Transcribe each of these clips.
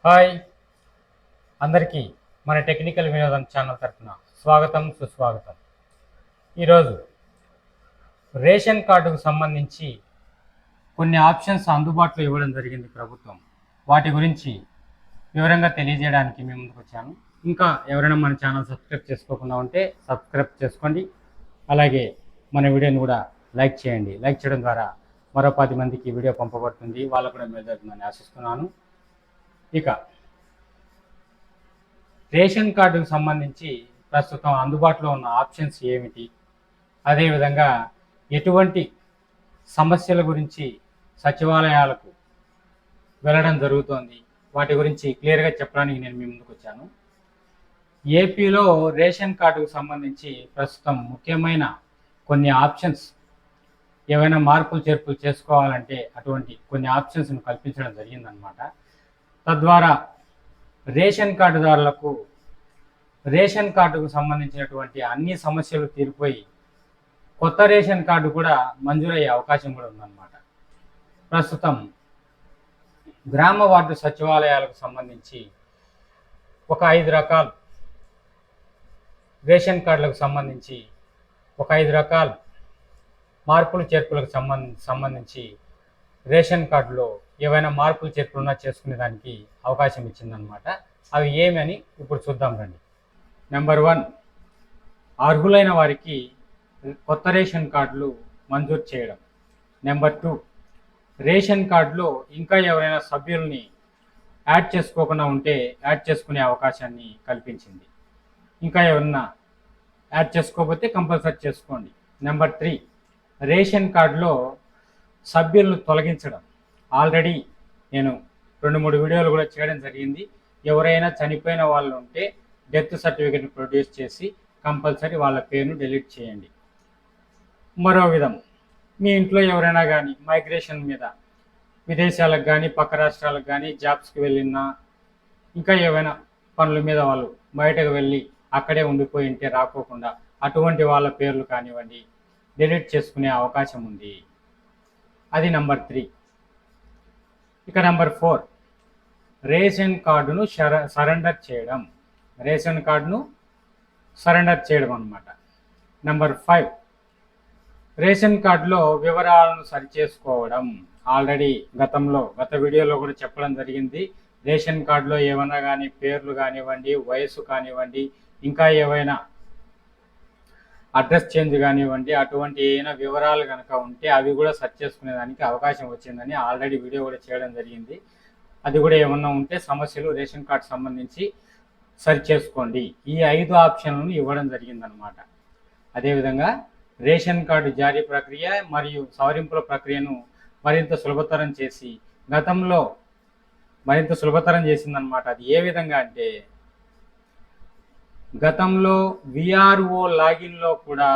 Hi అందరికీ మన technical వినోదం ఛానల్ తరఫున స్వాగతం సుస్వాగతం. ఈరోజు రేషన్ కార్డుకు సంబంధించి కొన్ని ఆప్షన్స్ అందుబాటులో ఇవ్వడం జరిగింది ప్రభుత్వం. వాటి గురించి వివరంగా తెలియజేయడానికి మేము ముందుకు వచ్చాను. ఇంకా ఎవరైనా మన ఛానల్ సబ్స్క్రైబ్ చేసుకోకుండా ఉంటే సబ్స్క్రైబ్ చేసుకోండి. అలాగే మన వీడియోని కూడా లైక్ చేయండి. లైక్ చేయడం ద్వారా మరో 10 మందికి వీడియో పంపబడుతుంది. వాళ్ళకు కూడా మేలు జరుగుతుందని ఆశిస్తున్నాను. ఇక రేషన్ కార్డుకు సంబంధించి ప్రస్తుతం అందుబాటులో ఉన్న ఆప్షన్స్ ఏమిటి, అదేవిధంగా ఎటువంటి సమస్యల గురించి సచివాలయాలకు వెళ్ళడం జరుగుతోంది, వాటి గురించి క్లియర్గా చెప్పడానికి నేను మీ ముందుకు వచ్చాను. ఏపీలో రేషన్ కార్డుకు సంబంధించి ప్రస్తుతం ముఖ్యమైన కొన్ని ఆప్షన్స్, ఏవైనా మార్పులు చేర్పులు చేసుకోవాలంటే అటువంటి కొన్ని ఆప్షన్స్ను కల్పించడం జరిగిందనమాట. తద్వారా రేషన్ కార్డుదారులకు రేషన్ కార్డుకు సంబంధించినటువంటి అన్ని సమస్యలు తీరిపోయి కొత్త రేషన్ కార్డు కూడా మంజూరయ్యే అవకాశం కూడా ఉందన్నమాట. ప్రస్తుతం గ్రామ వార్డు సచివాలయాలకు సంబంధించి ఒక 5 రకాల రేషన్ కార్డులకు సంబంధించి ఒక 5 రకాల మార్పులు చేర్పులకు సంబంధించి రేషన్ కార్డులో ఏవైనా మార్పులు చేర్పులున్నా చేసుకునే దానికి అవకాశం ఇచ్చిందనమాట. అవి ఏమని ఇప్పుడు చూద్దాం రండి. నెంబర్ 1, అర్హులైన వారికి కొత్త రేషన్ కార్డులు మంజూరు చేయడం. నెంబర్ 2, రేషన్ కార్డులో ఇంకా ఎవరైనా సభ్యుల్ని యాడ్ చేసుకోకుండా ఉంటే యాడ్ చేసుకునే అవకాశాన్ని కల్పించింది. ఇంకా ఎవరన్నా యాడ్ చేసుకోకపోతే కంపల్సరీ చేసుకోండి. నెంబర్ 3, రేషన్ కార్డులో సభ్యులను తొలగించడం. ఆల్రెడీ నేను 2-3 వీడియోలు కూడా చేయడం జరిగింది. ఎవరైనా చనిపోయిన వాళ్ళు ఉంటే డెత్ సర్టిఫికేట్ ప్రొడ్యూస్ చేసి కంపల్సరీ వాళ్ళ పేరును డిలీట్ చేయండి. మరో విధం, మీ ఇంట్లో ఎవరైనా కానీ మైగ్రేషన్ మీద విదేశాలకు కానీ పక్క రాష్ట్రాలకు కానీ జాబ్స్కి వెళ్ళినా, ఇంకా ఏవైనా పనుల మీద వాళ్ళు బయటకు వెళ్ళి అక్కడే ఉండిపోయి ఉంటే రాకోకుండా అటువంటి వాళ్ళ పేర్లు కానివ్వండి డిలీట్ చేసుకునే అవకాశం ఉంది. అది నెంబర్ 3. ఇక నెంబర్ 4, రేషన్ కార్డును సరెండర్ చేయడం. రేషన్ కార్డును సరెండర్ చేయడం అన్నమాట. నెంబర్ 5, రేషన్ కార్డులో వివరాలను సరిచేసుకోవడం. ఆల్రెడీ గత వీడియోలో కూడా చెప్పడం జరిగింది. రేషన్ కార్డులో ఏమైనా కానీ పేర్లు కానివ్వండి, వయసు కానివ్వండి, ఇంకా ఏవైనా అడ్రస్ చేంజ్ కానివ్వండి, అటువంటి ఏమైనా వివరాలు కనుక ఉంటే అవి కూడా సెర్చ్ చేసుకునేదానికి అవకాశం వచ్చిందని ఆల్రెడీ వీడియో కూడా చేయడం జరిగింది. అది కూడా ఏమన్నా ఉంటే సమస్యలు రేషన్ కార్డు సంబంధించి సెర్చ్ చేసుకోండి. ఈ 5 ఆప్షన్లను ఇవ్వడం జరిగిందనమాట. అదేవిధంగా రేషన్ కార్డు జారీ ప్రక్రియ మరియు సవరింపుల ప్రక్రియను మరింత సులభతరం చేసి గతంలో మరింత సులభతరం చేసిందనమాట. అది ఏ విధంగా అంటే, గతంలో విఆర్ఓ లాగిన్లో కూడా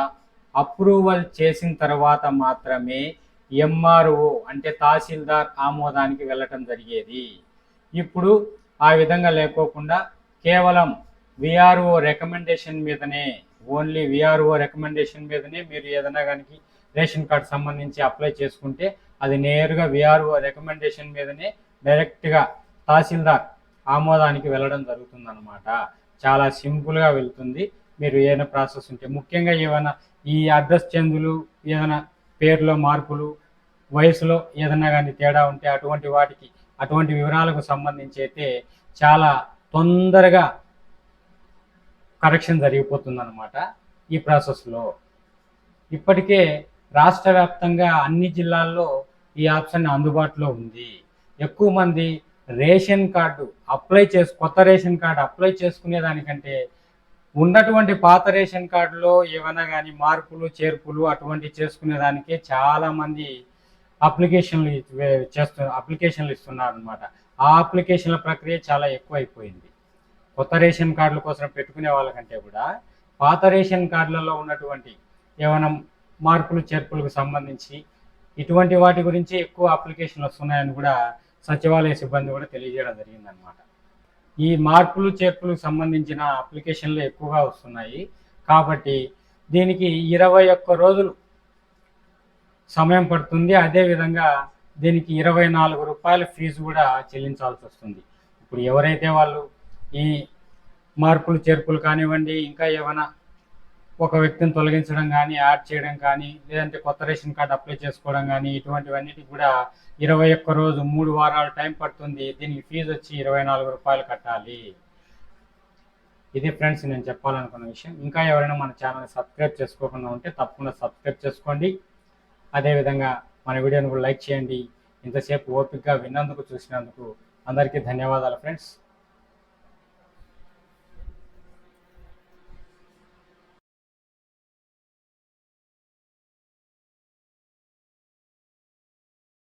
అప్రూవల్ చేసిన తర్వాత మాత్రమే ఎంఆర్ఓ అంటే తహసీల్దార్ ఆమోదానికి వెళ్ళటం జరిగేది. ఇప్పుడు ఆ విధంగా లేకోకుండా కేవలం విఆర్ఓ రికమెండేషన్ మీదనే, ఓన్లీ విఆర్ఓ రికమెండేషన్ మీదనే మీరు ఏదైనా కానీ రేషన్ కార్డు సంబంధించి అప్లై చేసుకుంటే అది నేరుగా విఆర్ఓ రికమెండేషన్ మీదనే డైరెక్ట్గా తహసీల్దార్ ఆమోదానికి వెళ్ళడం జరుగుతుందన్నమాట. చాలా సింపుల్గా వెళ్తుంది. మీరు ఏదైనా ప్రాసెస్ ఉంటే, ముఖ్యంగా ఏమైనా ఈ అడ్రస్ చేంజులు, ఏదైనా పేరులో మార్పులు, వయసులో ఏదైనా కానీ తేడా ఉంటే అటువంటి వివరాలకు సంబంధించి అయితే చాలా తొందరగా కరెక్షన్ జరిగిపోతుందన్నమాట ఈ ప్రాసెస్లో. ఇప్పటికే రాష్ట్ర వ్యాప్తంగా అన్ని జిల్లాల్లో ఈ ఆప్షన్ అందుబాటులో ఉంది. ఎక్కువ మంది రేషన్ కార్డు కొత్త రేషన్ కార్డు అప్లై చేసుకునే దానికంటే ఉన్నటువంటి పాత రేషన్ కార్డులో ఏమైనా కానీ మార్పులు చేర్పులు అటువంటి చేసుకునే దానికే చాలామంది అప్లికేషన్లు ఇస్తున్నారు అనమాట. ఆ అప్లికేషన్ల ప్రక్రియ చాలా ఎక్కువైపోయింది. కొత్త రేషన్ కార్డుల కోసం పెట్టుకునే వాళ్ళకంటే కూడా పాత రేషన్ కార్డులలో ఉన్నటువంటి ఏమైనా మార్పులు చేర్పులకు సంబంధించి ఇటువంటి వాటి గురించి ఎక్కువ అప్లికేషన్లు వస్తున్నాయని కూడా సచివాలయ సిబ్బంది కూడా తెలియజేయడం జరిగిందనమాట. ఈ మార్పులు చేర్పులకు సంబంధించిన అప్లికేషన్లు ఎక్కువగా వస్తున్నాయి కాబట్టి దీనికి 21 రోజులు సమయం పడుతుంది. అదేవిధంగా దీనికి 24 రూపాయల ఫీజు కూడా చెల్లించాల్సి వస్తుంది. ఇప్పుడు ఎవరైతే వాళ్ళు ఈ మార్పులు చేర్పులు కానివ్వండి, ఇంకా ఏమైనా ఒక వ్యక్తిని తొలగించడం కానీ, యాడ్ చేయడం కానీ, లేదంటే కొత్త రేషన్ కార్డు అప్లై చేసుకోవడం కానీ, ఇటువంటివన్నిటికి కూడా 21 రోజు 3 వారాలు టైం పడుతుంది. దీనికి ఫీజు వచ్చి రూ. 24 కట్టాలి. ఇది ఫ్రెండ్స్ నేను చెప్పాలనుకున్న విషయం. ఇంకా ఎవరైనా మన ఛానల్ని సబ్స్క్రైబ్ చేసుకోకుండా ఉంటే తప్పకుండా సబ్స్క్రైబ్ చేసుకోండి. అదేవిధంగా మన వీడియోని కూడా లైక్ చేయండి. ఇంతసేపు ఓపికగా విన్నందుకు, చూసినందుకు అందరికీ ధన్యవాదాలు ఫ్రెండ్స్.